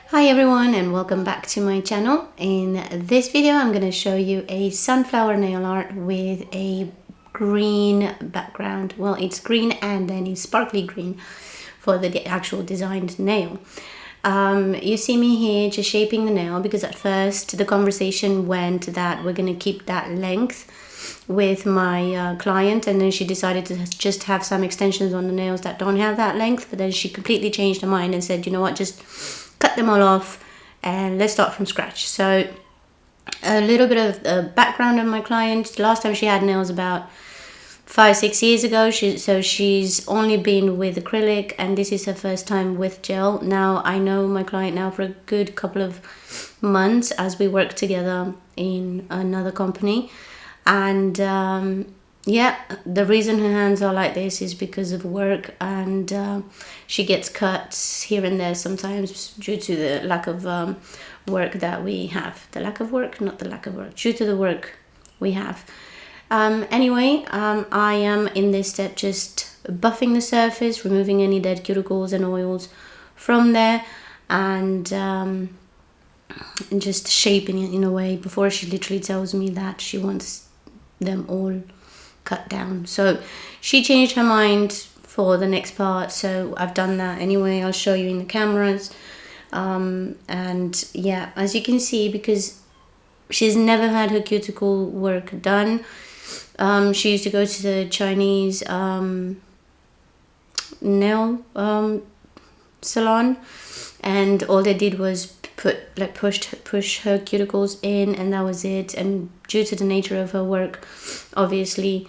Hi everyone and welcome back to my channel. In this video I'm going to show you a sunflower nail art with a green background. Well, it's green and then it's sparkly green for the actual designed nail. You see me here just shaping the nail because at first the conversation went that we're going to keep that length with my client, and then she decided to just have some extensions on the nails that don't have that length, but then she completely changed her mind and said, you know what, just cut them all off and let's start from scratch. So a little bit of background on my client. Last time she had nails about 5-6 years ago, so she's only been with acrylic and this is her first time with gel. Now I know my client now for a good couple of months as we work together in another company, and yeah, the reason her hands are like this is because of work, and she gets cuts here and there sometimes due to the lack of work that we have. The lack of work, not the lack of work, due to the work we have. Anyway, I am in this step just buffing the surface, removing any dead cuticles and oils from there, and just shaping it in a way before she literally tells me that she wants them all cut down. So she changed her mind for the next part, so I've done that anyway. I'll show you in the cameras. And yeah, as you can see, because she's never had her cuticle work done, she used to go to the Chinese nail salon, and all they did was push her cuticles in, and that was it. And due to the nature of her work, obviously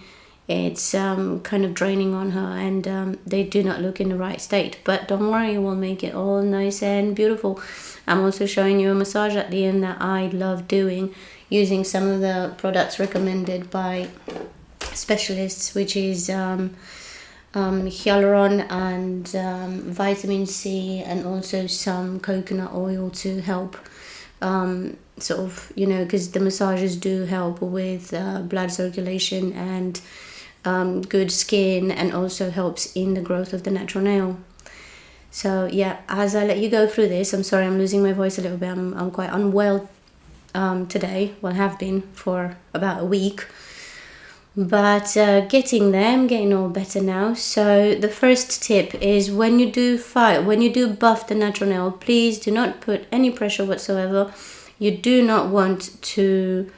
it's kind of draining on her, and they do not look in the right state. But don't worry, we'll make it all nice and beautiful. I'm also showing you a massage at the end that I love doing using some of the products recommended by specialists, which is hyaluron and vitamin C, and also some coconut oil to help sort of, you know, because the massages do help with blood circulation and good skin, and also helps in the growth of the natural nail. So yeah, as I let you go through this, I'm sorry I'm losing my voice a little bit. I'm quite unwell today. Well, I have been for about a week, but getting there. I'm getting all better now. So the first tip is when you do buff the natural nail, please do not put any pressure whatsoever. You do not want to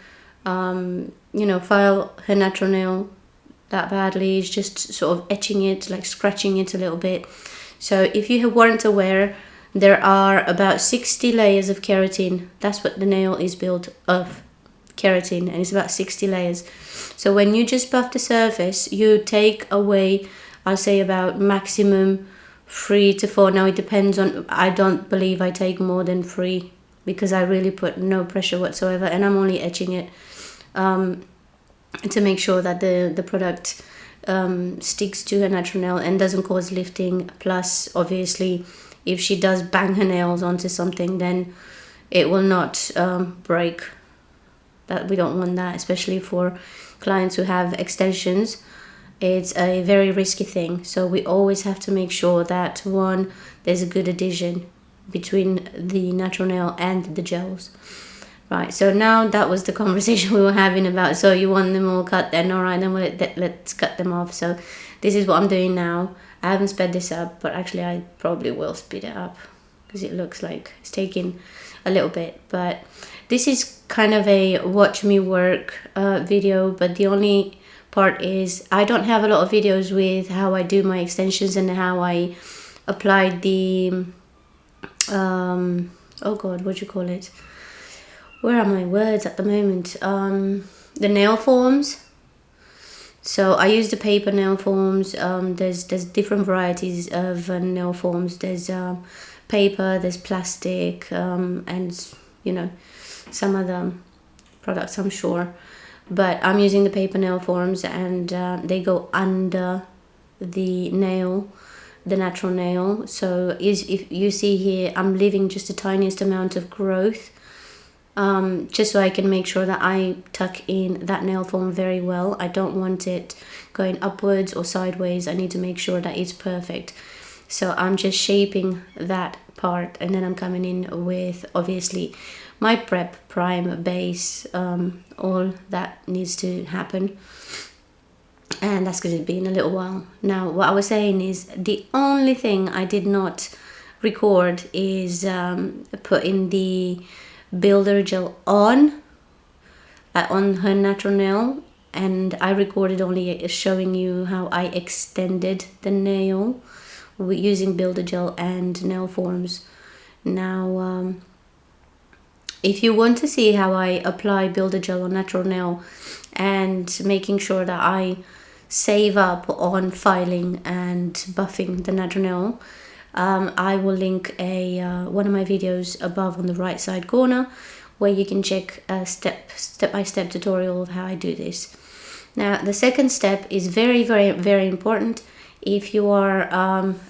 you know, file her natural nail that badly. It's just sort of etching it, like scratching it a little bit. So if you weren't aware, there are about 60 layers of keratin. That's what the nail is built of, keratin, and it's about 60 layers. So when you just buff the surface, you take away, I'll say about maximum 3 to 4. Now it depends on, I don't believe I take more than 3 because I really put no pressure whatsoever, and I'm only etching it to make sure that the product sticks to her natural nail and doesn't cause lifting. Plus, obviously, if she does bang her nails onto something, then it will not break. That we don't want that, especially for clients who have extensions. It's a very risky thing, so we always have to make sure that one, there's a good adhesion between the natural nail and the gels. Right, so now that was the conversation we were having about, so you want them all cut then, all right, then let's cut them off. So this is what I'm doing now. I haven't sped this up, but actually I probably will speed it up because it looks like it's taking a little bit. But this is kind of a watch me work video, but the only part is I don't have a lot of videos with how I do my extensions and how I apply the oh god, what do you call it? Where are my words at the moment? The nail forms. So I use the paper nail forms. There's different varieties of nail forms. There's paper, there's plastic, and you know, some other products, I'm sure. But I'm using the paper nail forms, and they go under the nail, the natural nail. So if you see here, I'm leaving just the tiniest amount of growth, just so I can make sure that I tuck in that nail form very well. I don't want it going upwards or sideways. I need to make sure that it's perfect. So I'm just shaping that part, and then I'm coming in with obviously my prep, prime, base, all that needs to happen, and that's going to be in a little while. Now what I was saying is the only thing I did not record is putting the builder gel on her natural nail, and I recorded only showing you how I extended the nail using builder gel and nail forms. Now if you want to see how I apply builder gel on natural nail and making sure that I save up on filing and buffing the natural nail, I will link one of my videos above on the right side corner, where you can check a step-by-step tutorial of how I do this. Now the second step is very, very, very important. If you are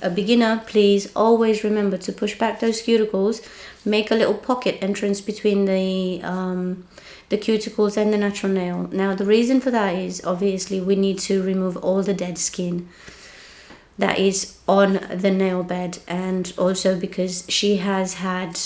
a beginner, please always remember to push back those cuticles, make a little pocket entrance between the cuticles and the natural nail. Now the reason for that is obviously we need to remove all the dead skin that is on the nail bed, and also because she has had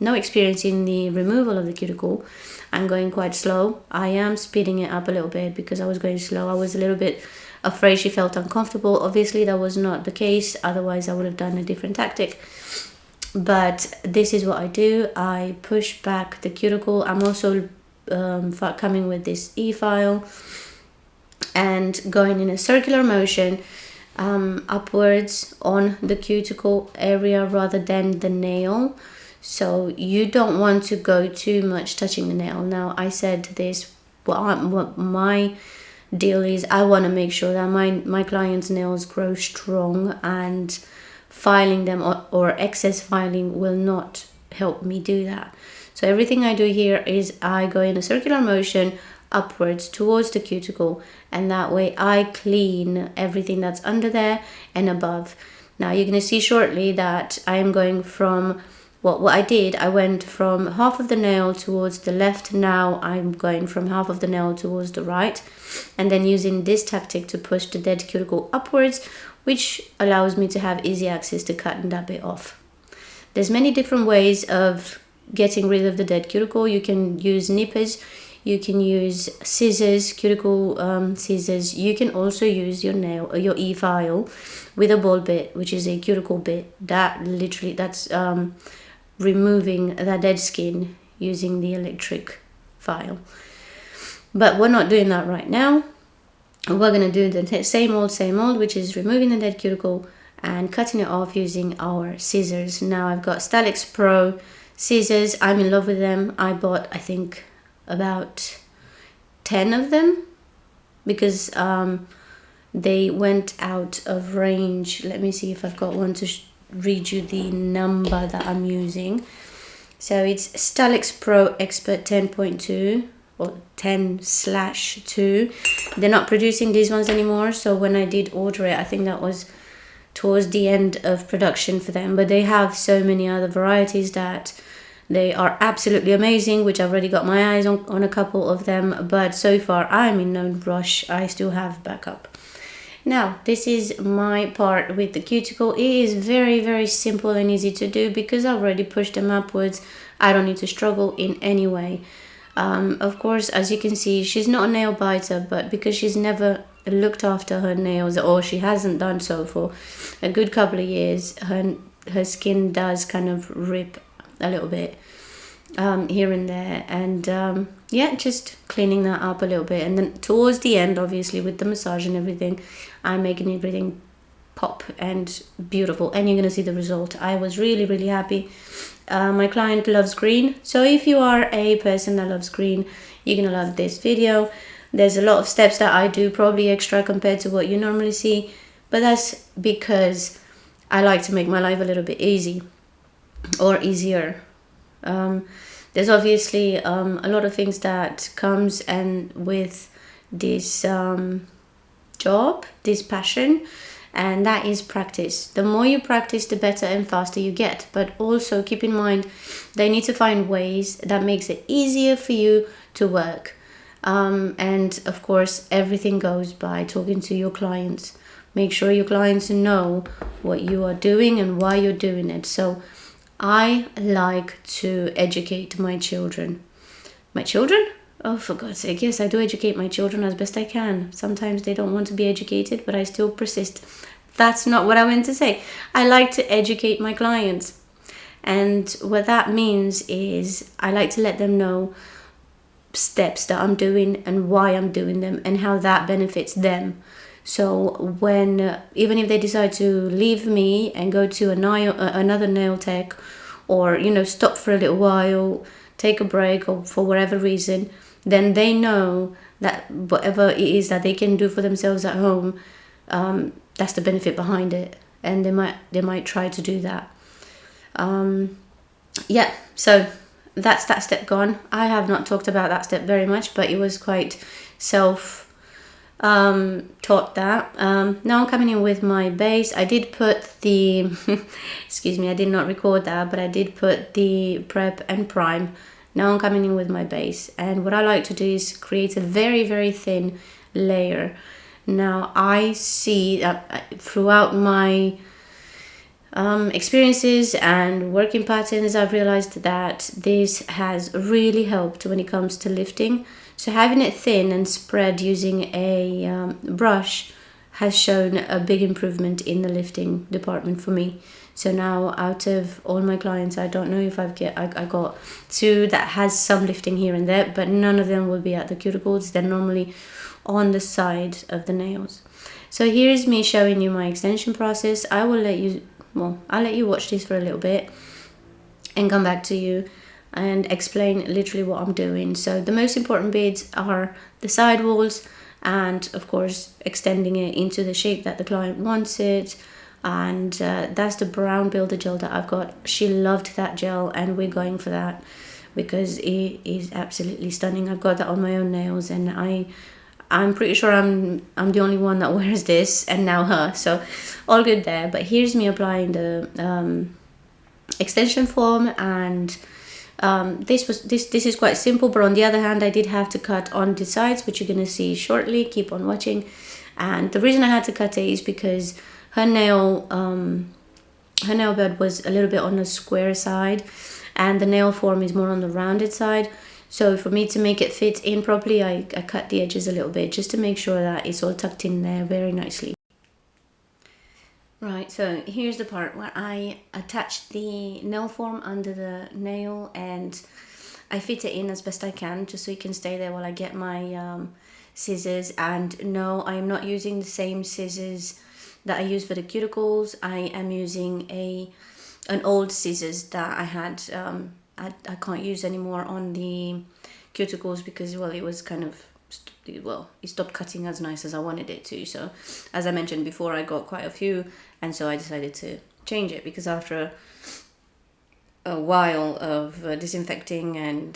no experience in the removal of the cuticle, I'm going quite slow. I am speeding it up a little bit because I was going slow. I was a little bit afraid she felt uncomfortable. Obviously that was not the case, otherwise I would have done a different tactic. But this is what I do. I push back the cuticle. I'm also coming with this e-file and going in a circular motion upwards on the cuticle area rather than the nail. So you don't want to go too much touching the nail. Now I said this, what my deal is, I want to make sure that my clients' nails grow strong, and filing them or excess filing will not help me do that. So everything I do here is I go in a circular motion upwards towards the cuticle, and that way I clean everything that's under there and above. Now you're going to see shortly that I am going from what I did, I went from half of the nail towards the left. Now I'm going from half of the nail towards the right, and then using this tactic to push the dead cuticle upwards, which allows me to have easy access to cutting that bit off. There's many different ways of getting rid of the dead cuticle. You can use nippers, you can use scissors, cuticle scissors. You can also use your nail or your e-file with a ball bit, which is a cuticle bit. That's removing that dead skin using the electric file. But we're not doing that right now. We're going to do the same old, which is removing the dead cuticle and cutting it off using our scissors. Now I've got Stylix Pro scissors. I'm in love with them. I bought, I think, about 10 of them because they went out of range. Let me see if I've got one to read you the number that I'm using. So it's Stylix Pro Expert 10.2 or 10/2. They're not producing these ones anymore, so when I did order it, I think that was towards the end of production for them, but they have so many other varieties that they are absolutely amazing, which I've already got my eyes on a couple of them, but so far I'm in no rush. I still have backup. Now, this is my part with the cuticle. It is very, very simple and easy to do because I've already pushed them upwards. I don't need to struggle in any way. Of course, as you can see, she's not a nail biter, but because she's never looked after her nails, or she hasn't done so for a good couple of years, her skin does kind of rip a little bit here and there, and yeah, just cleaning that up a little bit. And then towards the end, obviously with the massage and everything, I'm making everything pop and beautiful, and you're gonna see the result. I was really, really happy. My client loves green, so if you are a person that loves green, you're gonna love this video. There's a lot of steps that I do, probably extra compared to what you normally see, but that's because I like to make my life a little bit easy or easier. There's obviously a lot of things that comes and with this job, this passion, and that is practice. The more you practice, the better and faster you get. But also keep in mind, they need to find ways that makes it easier for you to work. And of course, everything goes by talking to your clients make sure your clients know what you are doing and why you're doing it. So I like to educate my children. My children? Oh, for God's sake, yes, I do educate my children as best I can. Sometimes they don't want to be educated, but I still persist. That's not what I meant to say. I like to educate my clients. And what that means is I like to let them know steps that I'm doing and why I'm doing them and how that benefits them. So when, even if they decide to leave me and go to another nail tech, or, you know, stop for a little while, take a break, or for whatever reason, then they know that whatever it is that they can do for themselves at home, that's the benefit behind it, and they might try to do that. Yeah, so that's that step gone. I have not talked about that step very much, but it was quite taught that. Now I'm coming in with my base. I did put the excuse me, I did not record that, but I did put the prep and prime. Now I'm coming in with my base, and what I like to do is create a very, very thin layer. Now I see that throughout my experiences and working patterns, I've realized that this has really helped when it comes to lifting. So having it thin and spread using a brush has shown a big improvement in the lifting department for me. So now, out of all my clients, I don't know if I got 2 that has some lifting here and there, but none of them will be at the cuticles. They're normally on the side of the nails. So here's me showing you my extension process. I'll let you watch this for a little bit and come back to you and explain literally what I'm doing. So the most important bits are the side walls, and of course extending it into the shape that the client wants it. And that's the brown builder gel that I've got. She loved that gel, and we're going for that because it is absolutely stunning. I've got that on my own nails, and I'm pretty sure I'm the only one that wears this, and now her, so all good there. But here's me applying the extension foam, and this is quite simple, but on the other hand I did have to cut on the sides, which you're gonna see shortly. Keep on watching. And the reason I had to cut it is because her nail bed was a little bit on the square side, and the nail form is more on the rounded side. So for me to make it fit in properly, I cut the edges a little bit just to make sure that it's all tucked in there very nicely. Right, so here's the part where I attach the nail form under the nail, and I fit it in as best I can just so it can stay there while I get my scissors. And no, I am not using the same scissors that I use for the cuticles. I am using an old scissors that I had. I can't use anymore on the cuticles because, well, it was kind of, it stopped cutting as nice as I wanted it to. So as I mentioned before, I got quite a few, and so I decided to change it because after a while of disinfecting and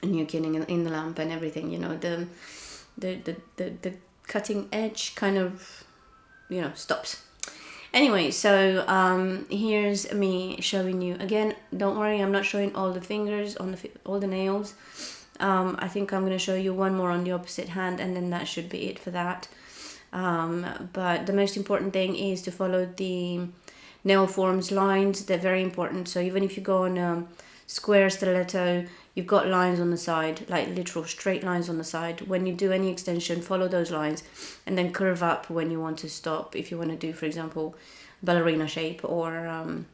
nuking in the lamp and everything, you know, the cutting edge kind of, you know, stops. Anyway, so here's me showing you again. Don't worry, I'm not showing all the fingers on all the nails. I think I'm going to show you one more on the opposite hand, and then that should be it for that. But the most important thing is to follow the nail forms lines. They're very important. So even if you go on square stiletto, you've got lines on the side, like literal straight lines on the side. When you do any extension, follow those lines, and then curve up when you want to stop. If you want to do, for example, ballerina shape or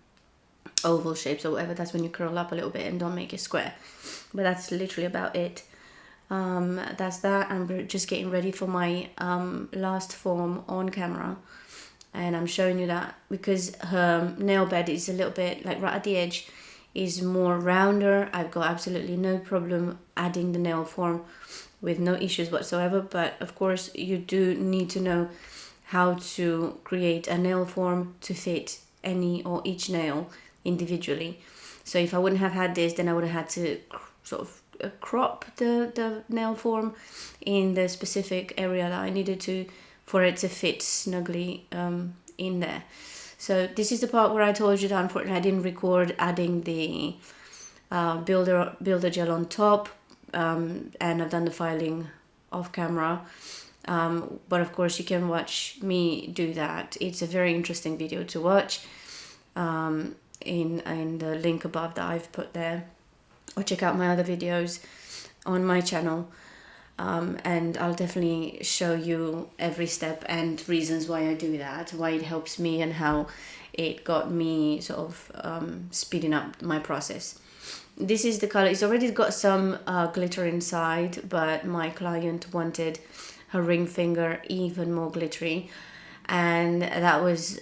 oval shapes or whatever, that's when you curl up a little bit and don't make it square. But that's literally about it. That's that. I'm just getting ready for my last form on camera, and I'm showing you that because her nail bed is a little bit like right at the edge, is more rounder. I've got absolutely no problem adding the nail form with no issues whatsoever. But of course you do need to know how to create a nail form to fit any or each nail individually. So if I wouldn't have had this, then I would have had to sort of crop the nail form in the specific area that I needed to for it to fit snugly in there. So this is the part where I told you that unfortunately I didn't record adding the builder gel on top, and I've done the filing off camera. But of course you can watch me do that. It's a very interesting video to watch, in the link above that I've put there, or check out my other videos on my channel. And I'll definitely show you every step and reasons why I do that, why it helps me, and how it got me sort of speeding up my process. This is the color. It's already got some glitter inside, but my client wanted her ring finger even more glittery, and that was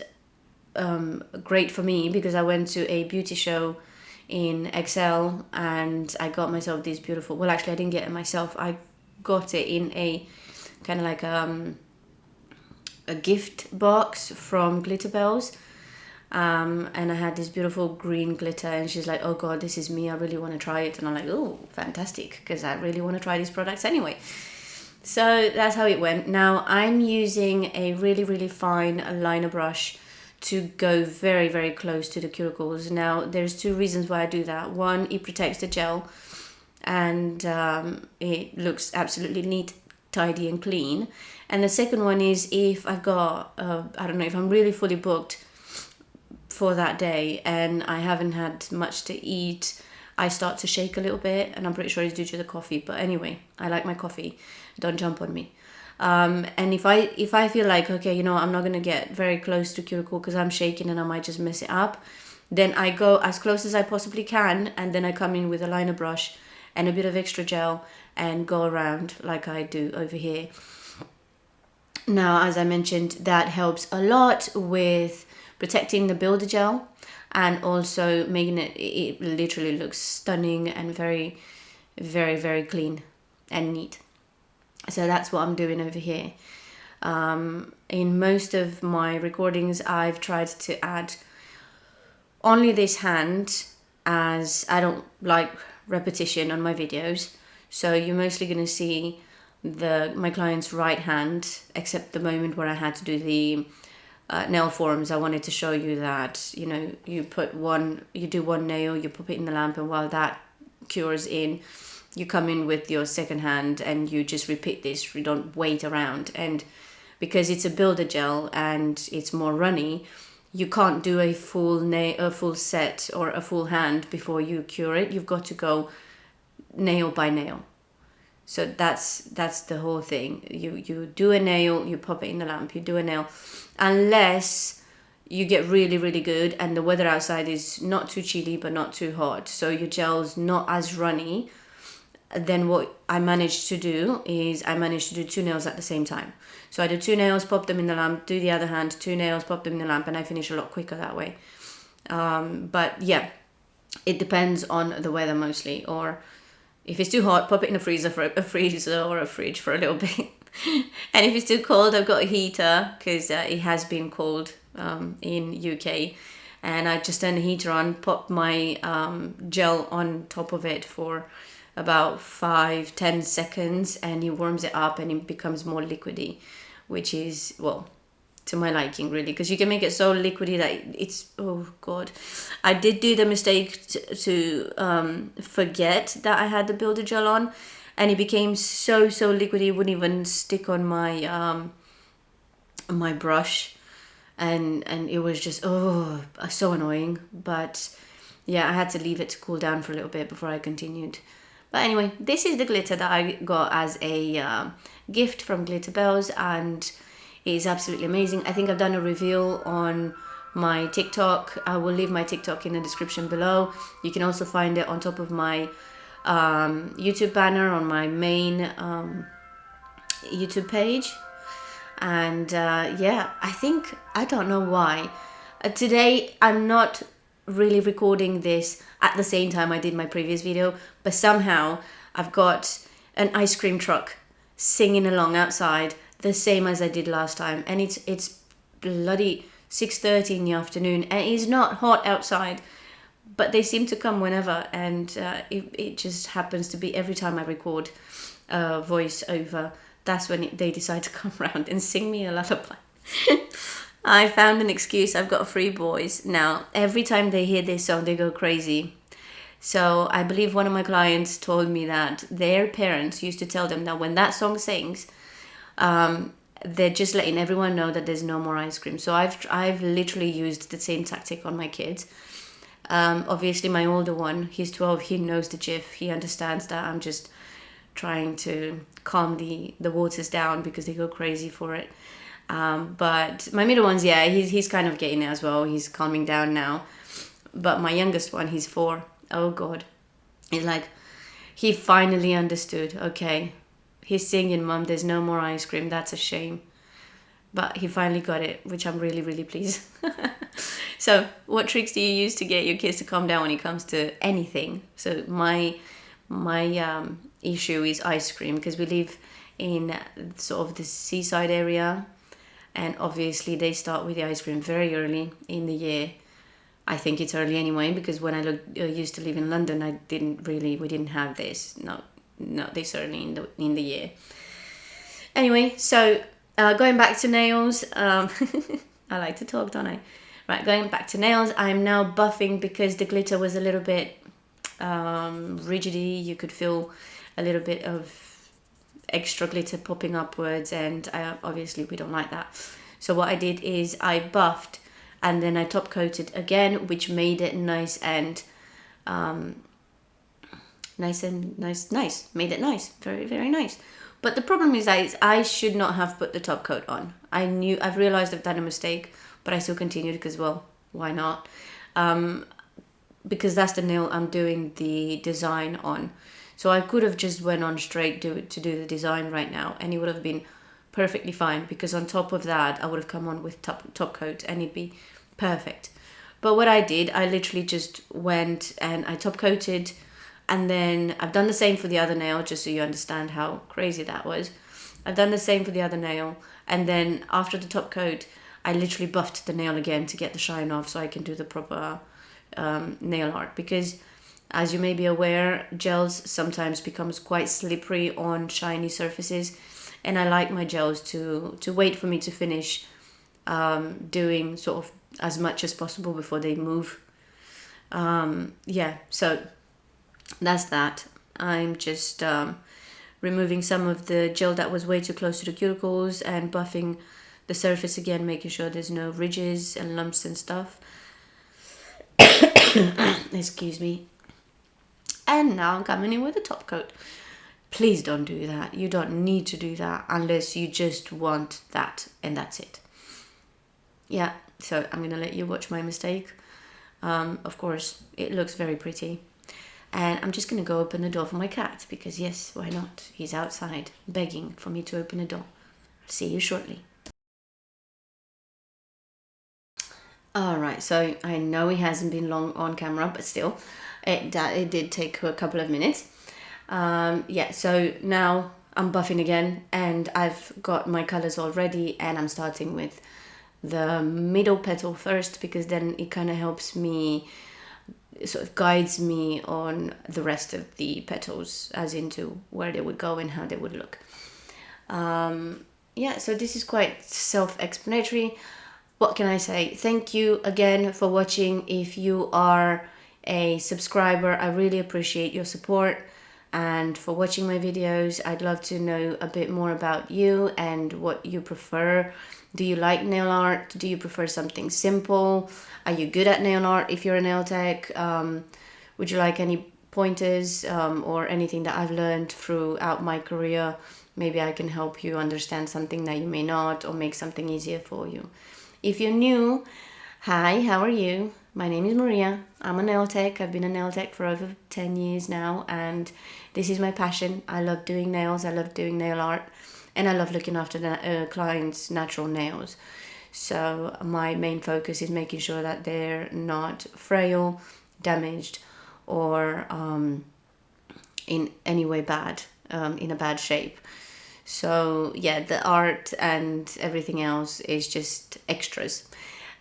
great for me because I went to a beauty show in Excel and I got myself this beautiful, well actually I didn't get it myself, I got it in a kind of like a gift box from Glitter Bells, and I had this beautiful green glitter, and she's like, oh god, this is me, I really want to try it. And I'm like, oh fantastic, because I really want to try these products anyway. So that's how it went. Now I'm using a really fine liner brush to go very close to the cuticles. Now there's two reasons why I do that. One, it protects the gel, and it looks absolutely neat, tidy and clean. And the second one is if I've got I don't know, if I'm really fully booked for that day and I haven't had much to eat, I start to shake a little bit, and I'm pretty sure it's due to the coffee, but anyway, I like my coffee, don't jump on me. And if I feel like, okay, you know, I'm not gonna get very close to cuticle because I'm shaking and I might just mess it up, then I go as close as I possibly can, and then I come in with a liner brush and a bit of extra gel and go around like I do over here. Now, as I mentioned, that helps a lot with protecting the builder gel and also making it literally looks stunning and very clean and neat. So that's what I'm doing over here. In most of my recordings, I've tried to add only this hand, as I don't like repetition on my videos. So you're mostly going to see my client's right hand, except the moment where I had to do the nail forms. I wanted to show you that, you know, you do one nail, you pop it in the lamp, and while that cures in, you come in with your second hand and you just repeat this. You don't wait around. And because it's a builder gel and it's more runny, you can't do a full set or a full hand before you cure it. You've got to go nail by nail. So that's the whole thing. You do a nail, you pop it in the lamp, you do a nail, unless you get really good and the weather outside is not too chilly but not too hot, so your gel's not as runny. Then what I managed to do is I managed to do two nails at the same time. So I do two nails, pop them in the lamp, do the other hand, two nails, pop them in the lamp, and I finish a lot quicker that way. But yeah, it depends on the weather mostly. Or if it's too hot, pop it in a freezer or a fridge for a little bit. And if it's too cold, I've got a heater because it has been cold in UK. And I just turn the heater on, pop my gel on top of it for about 5-10 seconds, and it warms it up and it becomes more liquidy, which is, well, to my liking really, because you can make it so liquidy that it's, oh god, I did do the mistake to forget that I had the builder gel on, and it became so liquidy it wouldn't even stick on my my brush, and it was just, oh, so annoying. But yeah, I had to leave it to cool down for a little bit before I continued. But anyway, this is the glitter that I got as a gift from Glitter Bells, and it is absolutely amazing. I think I've done a reveal on my TikTok. I will leave my TikTok in the description below. You can also find it on top of my YouTube banner on my main YouTube page. And yeah, I don't know why. Today I'm not really recording this at the same time I did my previous video, but somehow I've got an ice cream truck singing along outside the same as I did last time, and it's bloody 6:30 in the afternoon and it's not hot outside, but they seem to come whenever, and it just happens to be every time I record voice over, that's when they decide to come around and sing me a lullaby. I found an excuse. I've got 3 boys. Now, every time they hear this song, they go crazy. So I believe one of my clients told me that their parents used to tell them that when that song sings, They're just letting everyone know that there's no more ice cream. So I've literally used the same tactic on my kids. Obviously my older one, he's 12, he knows the gif, he understands that I'm just trying to calm the waters down because they go crazy for it. But my middle one's, yeah, he's kind of getting it as well, he's calming down now. But my youngest one, he's 4, oh god, it's like he finally understood. Okay, he's singing, Mum, there's no more ice cream, that's a shame. But he finally got it, which I'm really, really pleased. So what tricks do you use to get your kids to calm down when it comes to anything? So my issue is ice cream, because we live in sort of the seaside area, and obviously they start with the ice cream very early in the year. I think it's early anyway, because when I used to live in London, we didn't have this, not this early in the year. Anyway, so going back to nails, I like to talk, don't I? Right, going back to nails, I'm now buffing because the glitter was a little bit rigidy. You could feel a little bit of extra glitter popping upwards, and obviously we don't like that. So what I did is I buffed and then I top coated again, which made it nice. Made it nice, very, very nice. But the problem is that I should not have put the top coat on. I've realized I've done a mistake, but I still continued because, well, why not? Because that's the nail I'm doing the design on. So I could have just went on straight to do the design right now, and it would have been perfectly fine, because on top of that I would have come on with top coat and it'd be perfect. But what I did, I literally just went and I top coated, and then I've done the same for the other nail, just so you understand how crazy that was. I've done the same for the other nail, and then after the top coat I literally buffed the nail again to get the shine off, so I can do the proper nail art. Because as you may be aware, gels sometimes becomes quite slippery on shiny surfaces, and I like my gels to wait for me to finish doing sort of as much as possible before they move. Yeah, so that's that. I'm just removing some of the gel that was way too close to the cuticles and buffing the surface again, making sure there's no ridges and lumps and stuff. Excuse me. And now I'm coming in with the top coat. Please don't do that. You don't need to do that unless you just want that, and that's it. Yeah, so I'm gonna let you watch my mistake. Of course, it looks very pretty. And I'm just gonna go open the door for my cat, because yes, why not? He's outside begging for me to open the door. I'll see you shortly. Alright, so I know it hasn't been long on camera, but still, it did take a couple of minutes. Yeah, so now I'm buffing again, and I've got my colors all ready, and I'm starting with the middle petal first, because then it kind of helps me, sort of guides me on the rest of the petals, as into where they would go and how they would look. Yeah, so this is quite self-explanatory. What can I say? Thank you again for watching. If you are a subscriber, I really appreciate your support, and for watching my videos. I'd love to know a bit more about you and what you prefer. Do you like nail art? Do you prefer something simple? Are you good at nail art if you're a nail tech? Would you like any pointers or anything that I've learned throughout my career? Maybe I can help you understand something that you may not, or make something easier for you. If you're new, hi, how are you? My name is Maria. I'm a nail tech. I've been a nail tech for over 10 years now, and this is my passion. I love doing nails. I love doing nail art, and I love looking after the clients' natural nails. So my main focus is making sure that they're not frail, damaged, or in any way bad, in a bad shape. So yeah, the art and everything else is just extras.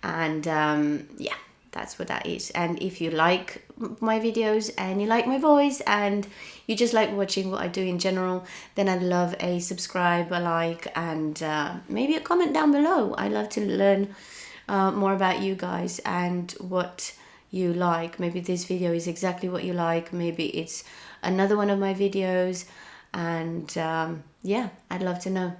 And yeah, that's what that is. And if you like my videos and you like my voice and you just like watching what I do in general, then I'd love a subscribe, a like, and maybe a comment down below. I'd love to learn more about you guys and what you like. Maybe this video is exactly what you like. Maybe it's another one of my videos. And yeah, I'd love to know.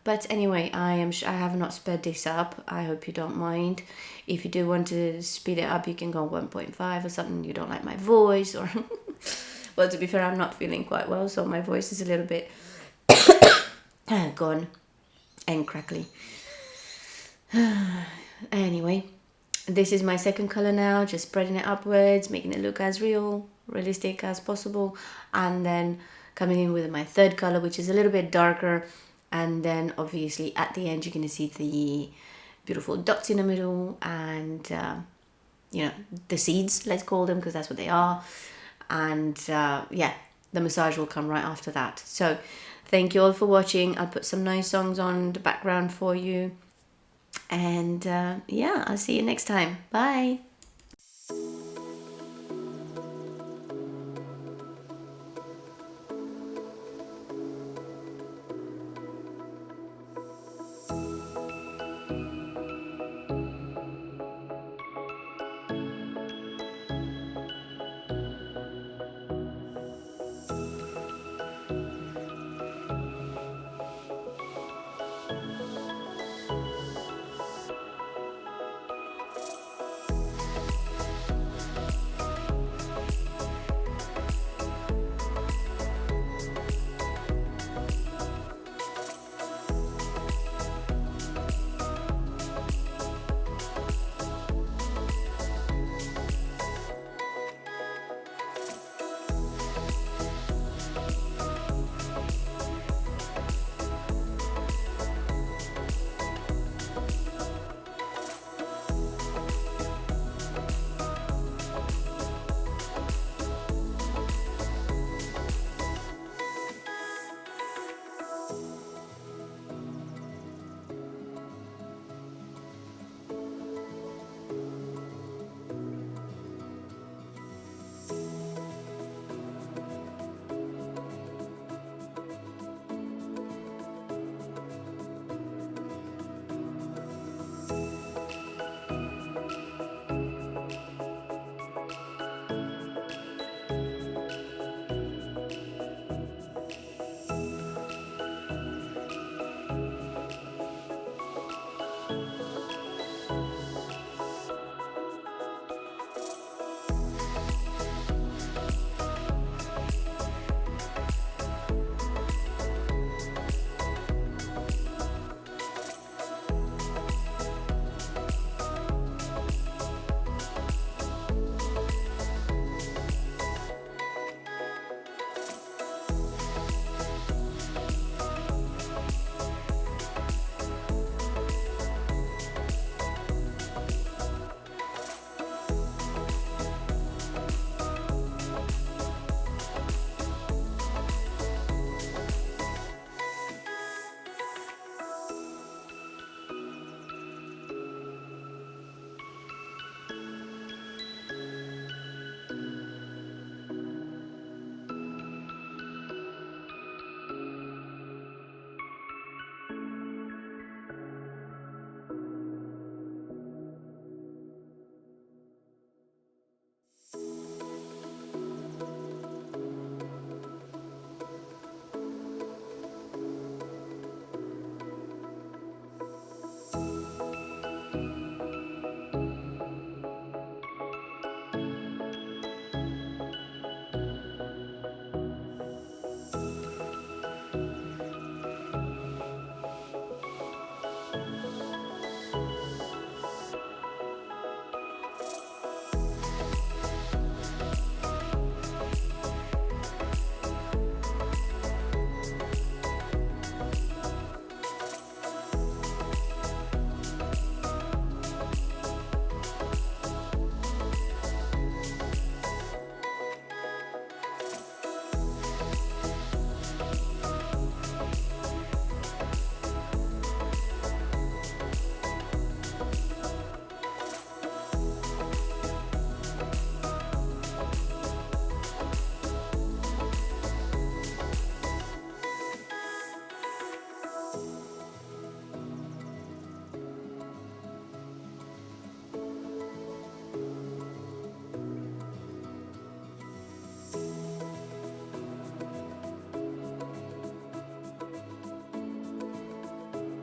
But anyway, I have not sped this up. I hope you don't mind. If you do want to speed it up, you can go 1.5 or something. You don't like my voice, or well, to be fair, I'm not feeling quite well, so my voice is a little bit gone and crackly. Anyway, this is my second color now, just spreading it upwards, making it look as realistic as possible, and then coming in with my third color, which is a little bit darker. And then obviously at the end you're going to see the beautiful dots in the middle, and you know, the seeds, let's call them, because that's what they are. And yeah, the massage will come right after that. So thank you all for watching. I'll put some nice songs on the background for you, and yeah, I'll see you next time. Bye.